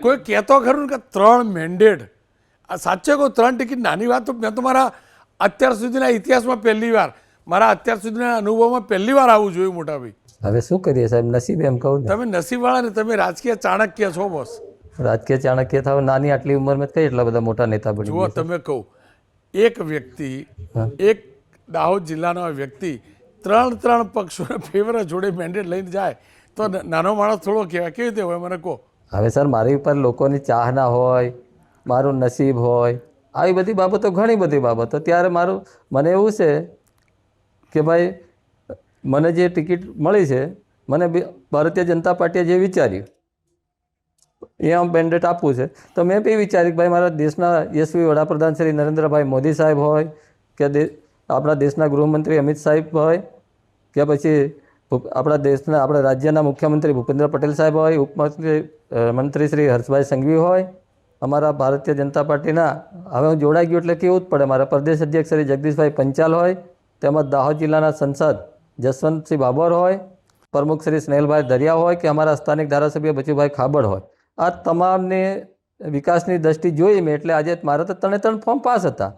કોઈ કહેતો ખરું ને કે 3 મેન્ડેટ, આ સાચે કહું 3 ટિકિટ નાની વાત તો મેં તો મારા અત્યાર સુધીના ઇતિહાસમાં પહેલી વાર, મારા અત્યાર સુધીના અનુભવમાં પહેલી વાર આવું જોયું મોટાભાઈ. હવે શું કરીએ સાહેબ, નસીબ એમ કહું ને. તમે નસીબવાળા ને, તમે રાજકીય ચાણક્ય છો બોસ. રાજકીય ચાણક્ય થાવ, નાની આટલી ઉંમરમાં કઈ એટલા બધા મોટા નેતા બની જુઓ ગયા છે. તમે કહું, એક વ્યક્તિ, એક દાહોદ જિલ્લાનો વ્યક્તિ 3 પક્ષોના ફેવર જોડે મેન્ડેટ લઈને જાય તો નાનો માણસ થોડો કહેવાય? કેવી રીતે હોય મને કહો. હવે સર મારી ઉપર લોકોની ચાહના હોય, મારું નસીબ હોય, આવી બધી બાબતો, ઘણી બધી બાબતો. ત્યારે મને એવું છે કે ભાઈ મને જે ટિકિટ મળી છે, મને ભારતીય જનતા પાર્ટીએ જે વિચાર્યું એ આમ મેન્ડેટ આપવું છે, તો મેં બી વિચાર્યું કે ભાઈ મારા દેશના યશસ્વી વડાપ્રધાન શ્રી નરેન્દ્રભાઈ મોદી સાહેબ હોય કે આપણા દેશના ગૃહમંત્રી અમિત સાહેબ હોય કે પછી આપણા રાજ્યના મુખ્યમંત્રી ભૂપેન્દ્ર પટેલ સાહેબ હોય, મંત્રી શ્રી હર્ષભાઈ સંઘવી હોય, અમારા ભારતીય જનતા પાર્ટીના હવે હું જોડાઈ ગયું એટલે કેવું જ પડે, મારા પ્રદેશ અધ્યક્ષ શ્રી જગદીશભાઈ પંચાલ હોય, તેમજ દાહોદ જિલ્લાના સંસદ જસવંતસિંહ બાબર હોય, પ્રમુખ શ્રી સ્નેહલભાઈ દરિયા હોય કે અમારા સ્થાનિક ધારાસભ્ય બચુભાઈ ખાબડ હોય, આ તમામને વિકાસની દ્રષ્ટિ જોઈ મેં એટલે આજે મારા તો 3 ફોર્મ પાસ હતા.